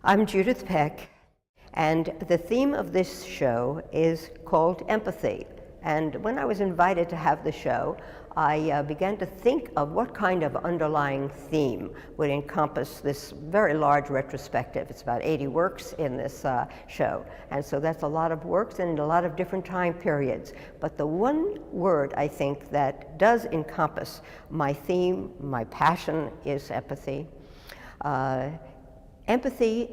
I'm Judith Peck, and the theme of this show is called empathy. And when I was invited to have the show, I began to think of what kind of underlying theme would encompass this very large retrospective. It's about 80 works in this show. And so that's a lot of works and a lot of different time periods. But the one word I think that does encompass my theme, my passion, is empathy. Empathy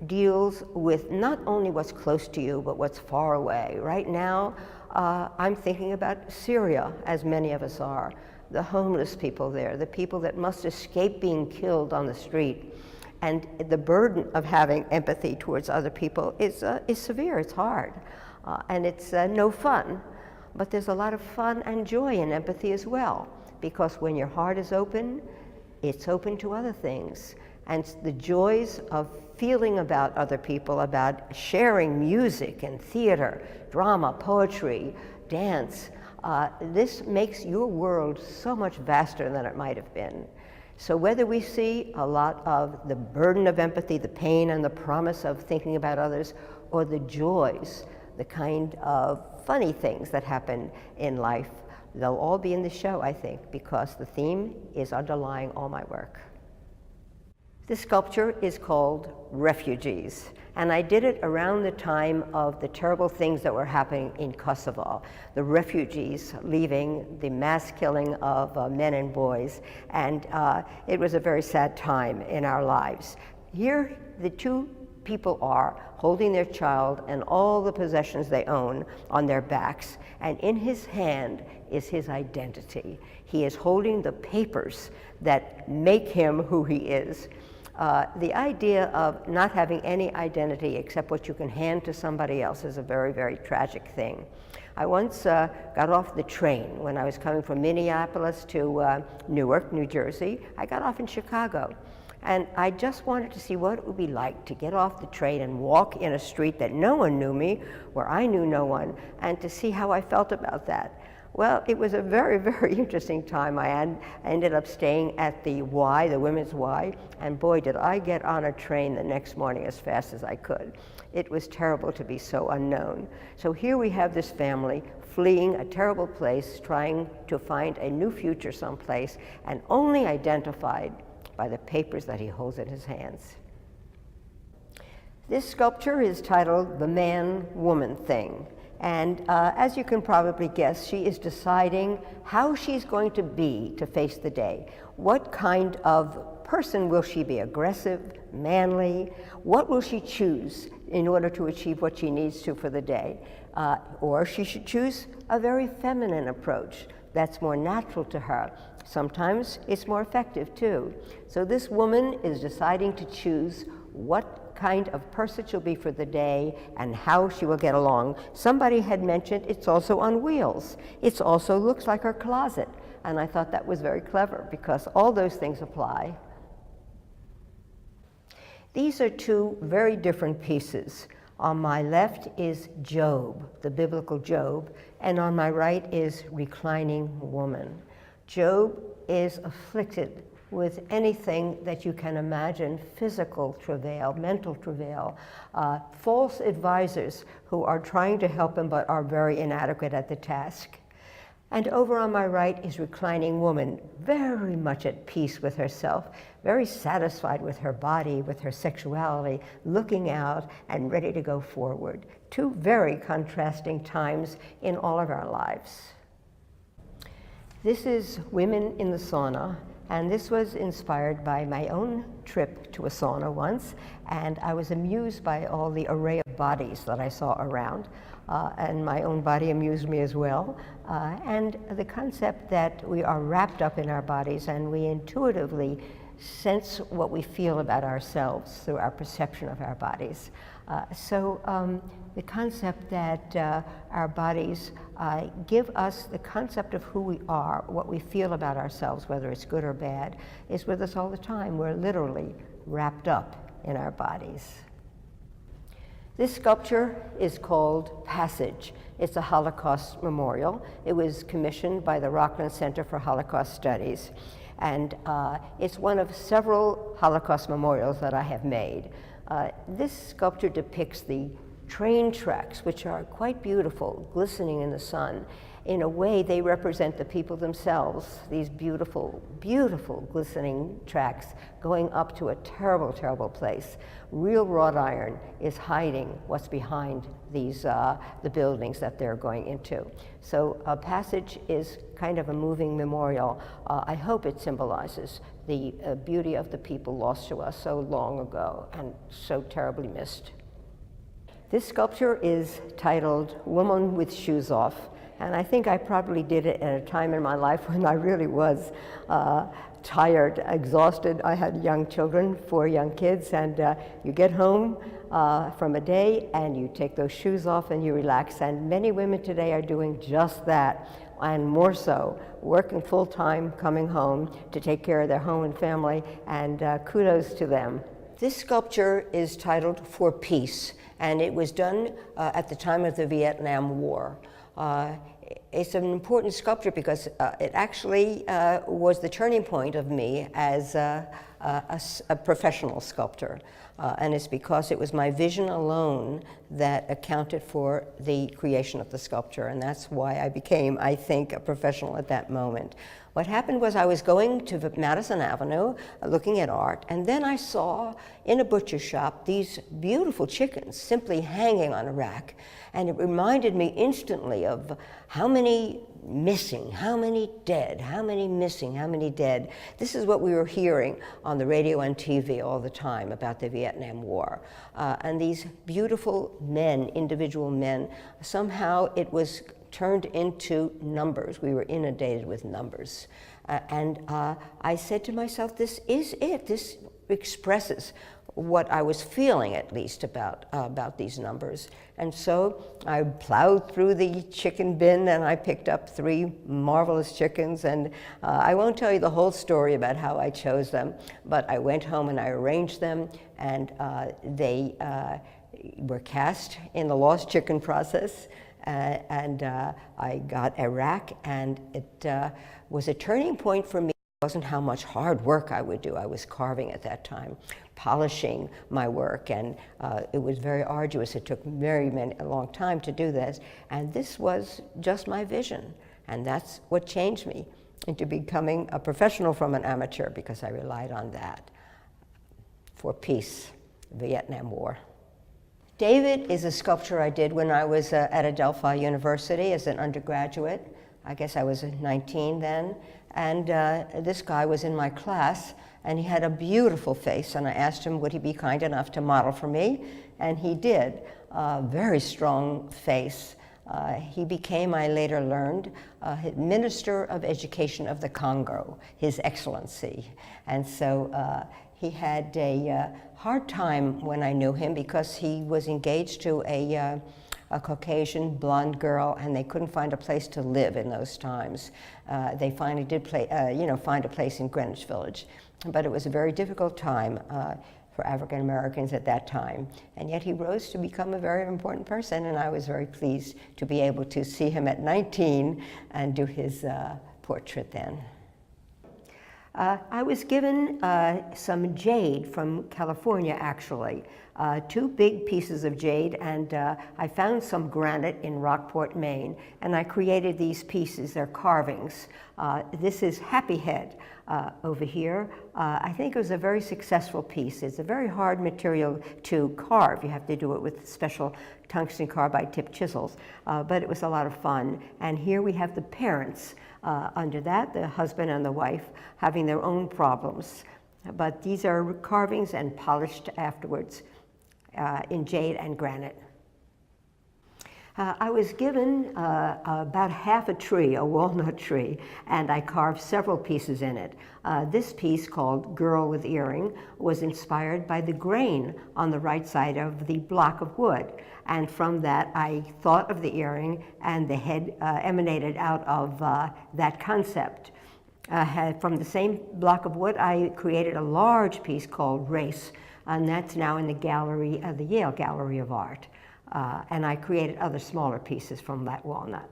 deals with not only what's close to you, but what's far away. Right now, I'm thinking about Syria, as many of us are, the homeless people there, the people that must escape being killed on the street. And the burden of having empathy towards other people is severe, it's hard, and it's no fun. But there's a lot of fun and joy in empathy as well, because when your heart is open, it's open to other things. And the joys of feeling about other people, about sharing music and theater, drama, poetry, dance, this makes your world so much vaster than it might have been. So whether we see a lot of the burden of empathy, the pain and the promise of thinking about others, or the joys, the kind of funny things that happen in life, they'll all be in the show, I think, because the theme is underlying all my work. This sculpture is called Refugees, and I did it around the time of the terrible things that were happening in Kosovo, the refugees leaving the mass killing of men and boys, and it was a very sad time in our lives. Here, the two people are holding their child and all the possessions they own on their backs, and in his hand is his identity. He is holding the papers that make him who he is. The idea of not having any identity except what you can hand to somebody else is a very, very tragic thing. I once got off the train when I was coming from Minneapolis to Newark, New Jersey. I got off in Chicago, and I just wanted to see what it would be like to get off the train and walk in a street that no one knew me, where I knew no one, and to see how I felt about that. Well, it was a very, very interesting time. I ended up staying at the Y, the Women's Y, and boy, did I get on a train the next morning as fast as I could. It was terrible to be so unknown. So here we have this family fleeing a terrible place, trying to find a new future someplace, and only identified by the papers that he holds in his hands. This sculpture is titled The Man-Woman Thing. And as you can probably guess, she is deciding how she's going to be to face the day. What kind of person will she be? Aggressive, manly? What will she choose in order to achieve what she needs to for the day? Or she should choose a very feminine approach that's more natural to her. Sometimes it's more effective too. So this woman is deciding to choose what kind of person she'll be for the day and how she will get along. Somebody had mentioned it's also on wheels. It also looks like her closet. And I thought that was very clever because all those things apply. These are two very different pieces. On my left is Job, the biblical Job, and on my right is Reclining Woman. Job is afflicted with anything that you can imagine: physical travail, mental travail, false advisors who are trying to help him but are very inadequate at the task. And over on my right is Reclining Woman, very much at peace with herself, very satisfied with her body, with her sexuality, looking out and ready to go forward. Two very contrasting times in all of our lives. This is Women in the Sauna. And this was inspired by my own trip to a sauna once, and I was amused by all the array of bodies that I saw around, and my own body amused me as well, and the concept that we are wrapped up in our bodies and we intuitively sense what we feel about ourselves through our perception of our bodies. The concept that our bodies give us the concept of who we are, what we feel about ourselves, whether it's good or bad, is with us all the time. We're literally wrapped up in our bodies. This sculpture is called Passage. It's a Holocaust memorial. It was commissioned by the Rockland Center for Holocaust Studies. And it's one of several Holocaust memorials that I have made. This sculpture depicts the train tracks, which are quite beautiful, glistening in the sun. In a way, they represent the people themselves, these beautiful, beautiful glistening tracks going up to a terrible, terrible place. Real wrought iron is hiding what's behind these, the buildings that they're going into. So a passage is kind of a moving memorial. I hope it symbolizes the beauty of the people lost to us so long ago and so terribly missed. This sculpture is titled Woman with Shoes Off. And I think I probably did it at a time in my life when I really was tired, exhausted. I had young children, 4 young kids, and you get home from a day and you take those shoes off and you relax. And many women today are doing just that, and more so, working full time, coming home to take care of their home and family, and kudos to them. This sculpture is titled For Peace, and it was done at the time of the Vietnam War. It's an important sculpture because it actually was the turning point of me as a professional sculptor. And it's because it was my vision alone that accounted for the creation of the sculpture. And that's why I became, I think, a professional at that moment. What happened was I was going to Madison Avenue looking at art, and then I saw in a butcher shop these beautiful chickens simply hanging on a rack. And it reminded me instantly of how many missing, how many dead, how many missing, how many dead. This is what we were hearing on the radio and TV all the time about the Vietnam War. And these beautiful men, individual men, somehow it was turned into numbers. We were inundated with numbers. And I said to myself, this is it. This expresses what I was feeling, at least, about these numbers. And so I plowed through the chicken bin and I picked up 3 marvelous chickens. And I won't tell you the whole story about how I chose them, but I went home and I arranged them, and they were cast in the lost chicken process. And I got a rack, and it was a turning point for me. It wasn't how much hard work I would do. I was carving at that time, polishing my work, and it was very arduous. It took a long time to do this, and this was just my vision, and that's what changed me into becoming a professional from an amateur, because I relied on that for peace, the Vietnam War. David is a sculpture I did when I was at Adelphi University as an undergraduate. I guess I was 19 then. And this guy was in my class, and he had a beautiful face. And I asked him, would he be kind enough to model for me? And he did. Very strong face. He became, I later learned, Minister of Education of the Congo, His Excellency. And so he had a hard time when I knew him, because he was engaged to a Caucasian blonde girl, and they couldn't find a place to live in those times. They finally did find a place in Greenwich Village, but it was a very difficult time for African Americans at that time. And yet he rose to become a very important person, and I was very pleased to be able to see him at 19 and do his portrait then. I was given some jade from California, actually. 2 big pieces of jade, and I found some granite in Rockport, Maine, and I created these pieces. They're carvings. This is Happy Head over here. I think it was a very successful piece. It's a very hard material to carve. You have to do it with special tungsten carbide tipped chisels, but it was a lot of fun. And here we have the parents under that, the husband and the wife, having their own problems. But these are carvings and polished afterwards in jade and granite. I was given about half a tree, a walnut tree, and I carved several pieces in it. This piece, called Girl with Earring, was inspired by the grain on the right side of the block of wood. And from that, I thought of the earring, and the head emanated out of that concept. From the same block of wood, I created a large piece called Race, and that's now in the gallery, the Yale Gallery of Art. And I created other smaller pieces from that walnut.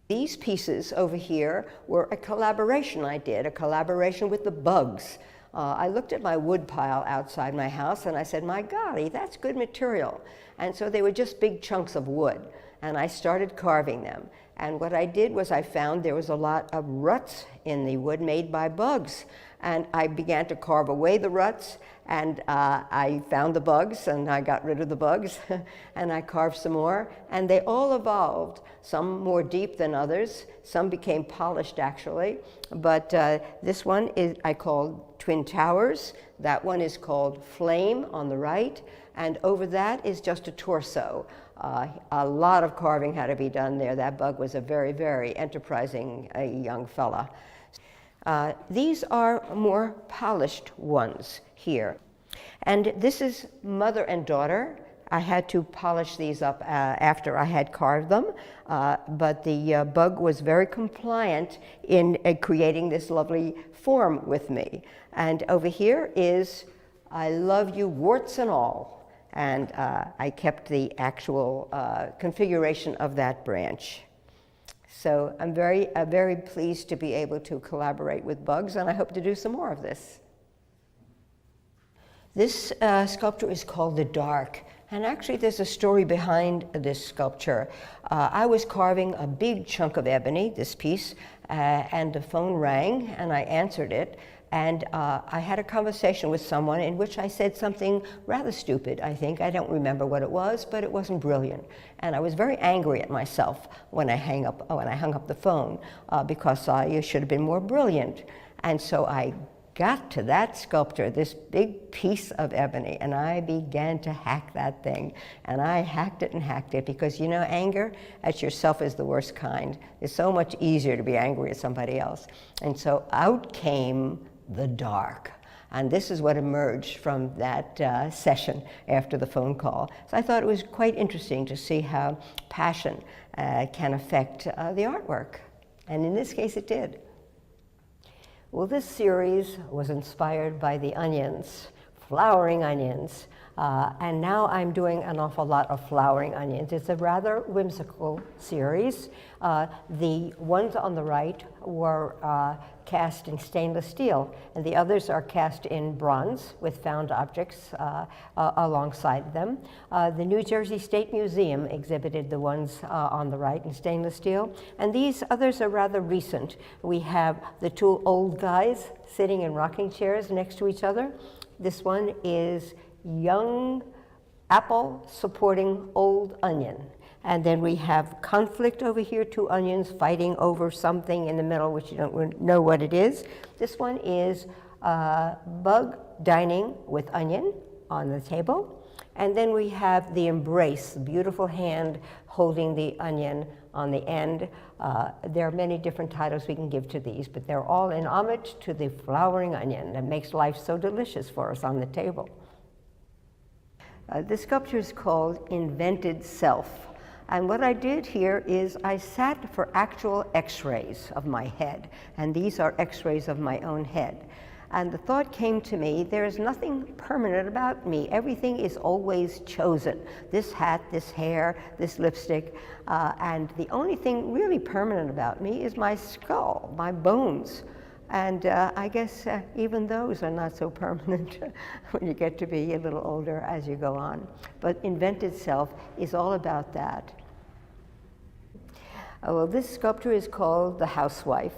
These pieces over here were a collaboration I did, a collaboration with the bugs. I looked at my wood pile outside my house and I said, my golly, that's good material. And so they were just big chunks of wood. And I started carving them. And what I did was I found there was a lot of ruts in the wood made by bugs. And I began to carve away the ruts, and I found the bugs, and I got rid of the bugs, and I carved some more, and they all evolved, some more deep than others, some became polished actually, but this one is I called Twin Towers, that one is called Flame on the right, and over that is just a torso. A lot of carving had to be done there. That bug was a very, very enterprising young fella. These are more polished ones here. And this is mother and daughter. I had to polish these up after I had carved them, but the bug was very compliant in creating this lovely form with me. And over here is I love you warts and all. And I kept the actual configuration of that branch. So I'm very pleased to be able to collaborate with bugs, and I hope to do some more of this. This sculpture is called The Dark, and actually there's a story behind this sculpture. I was carving a big chunk of ebony, this piece, and the phone rang, and I answered it. And I had a conversation with someone in which I said something rather stupid, I think. I don't remember what it was, but it wasn't brilliant. And I was very angry at myself when I hung up the phone because I should have been more brilliant. And so I got to that sculpture, this big piece of ebony, and I began to hack that thing. And I hacked it because, you know, anger at yourself is the worst kind. It's so much easier to be angry at somebody else. And so out came The Dark. And this is what emerged from that session after the phone call. So I thought it was quite interesting to see how passion can affect the artwork. And in this case, it did. Well, this series was inspired by the onions, flowering onions. And now I'm doing an awful lot of flowering onions. It's a rather whimsical series. The ones on the right were cast in stainless steel, and the others are cast in bronze with found objects alongside them. The New Jersey State Museum exhibited the ones on the right in stainless steel, and these others are rather recent. We have the two old guys sitting in rocking chairs next to each other. This one is young apple supporting old onion. And then we have conflict over here, two onions fighting over something in the middle, which you don't know what it is. This one is bug dining with onion on the table. And then we have the embrace, the beautiful hand holding the onion on the end. There are many different titles we can give to these, but they're all in homage to the flowering onion that makes life so delicious for us on the table. This sculpture is called Invention Self. And what I did here is I sat for actual x-rays of my head. And these are x-rays of my own head. And the thought came to me, there is nothing permanent about me. Everything is always chosen. This hat, this hair, this lipstick. And the only thing really permanent about me is my skull, my bones. And I guess even those are not so permanent when you get to be a little older as you go on. But Invention Self is all about that. Well, this sculpture is called The Housewife.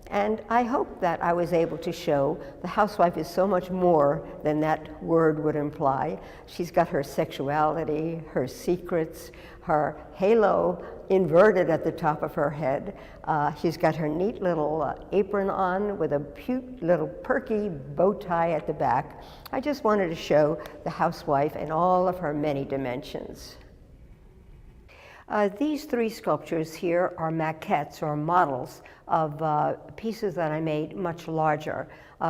And I hope that I was able to show the housewife is so much more than that word would imply. She's got her sexuality, her secrets, her halo inverted at the top of her head. She's got her neat little apron on with a cute little perky bow tie at the back. I just wanted to show the housewife in all of her many dimensions. These three sculptures here are maquettes or models of pieces that I made much larger.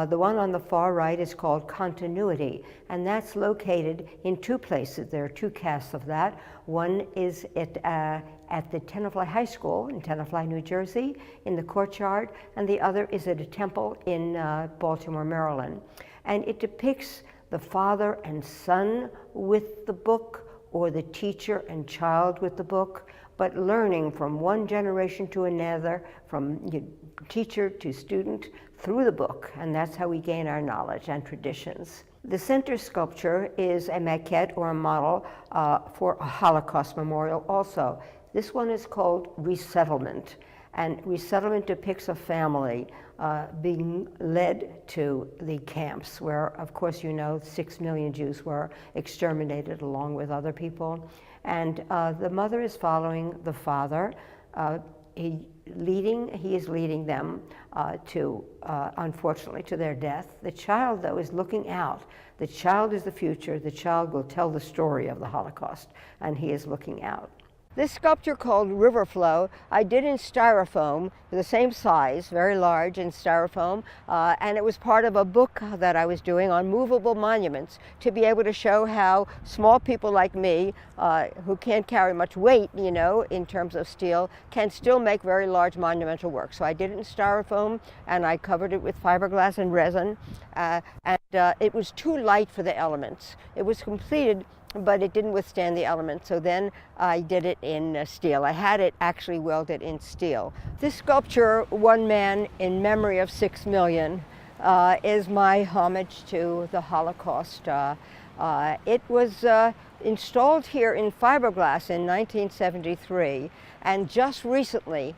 The one on the far right is called Continuity, and that's located in two places. There are two casts of that. One is at the Tenafly High School in Tenafly, New Jersey, in the courtyard, and the other is at a temple in Baltimore, Maryland. And it depicts the father and son with the book, or the teacher and child with the book, but learning from one generation to another, from teacher to student through the book, and that's how we gain our knowledge and traditions. The center sculpture is a maquette or a model for a Holocaust memorial also. This one is called Resettlement, and Resettlement depicts a family being led to the camps where, of course, you know, 6 million Jews were exterminated along with other people. And the mother is following the father. He is leading them unfortunately, to their death. The child, though, is looking out. The child is the future. The child will tell the story of the Holocaust, and he is looking out. This sculpture called River Flow, I did in styrofoam, the same size, very large in styrofoam, and it was part of a book that I was doing on movable monuments to be able to show how small people like me, who can't carry much weight, you know, in terms of steel, can still make very large monumental work. So I did it in styrofoam, and I covered it with fiberglass and resin, and it was too light for the elements. It was completed, but it didn't withstand the elements, so then I did it in steel. I had it actually welded in steel. This sculpture, One Man in Memory of 6 Million, is my homage to the Holocaust. It was installed here in fiberglass in 1973, and just recently,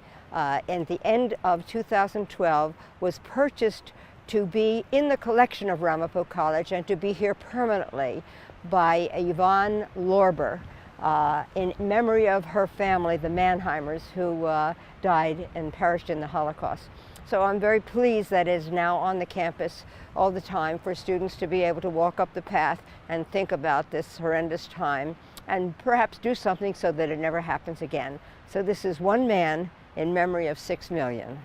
in the end of 2012, was purchased to be in the collection of Ramapo College and to be here permanently by Yvonne Lorber, in memory of her family, the Mannheimers, who died and perished in the Holocaust. So I'm very pleased that it is now on the campus all the time for students to be able to walk up the path and think about this horrendous time and perhaps do something so that it never happens again. So this is One Man in Memory of 6 Million.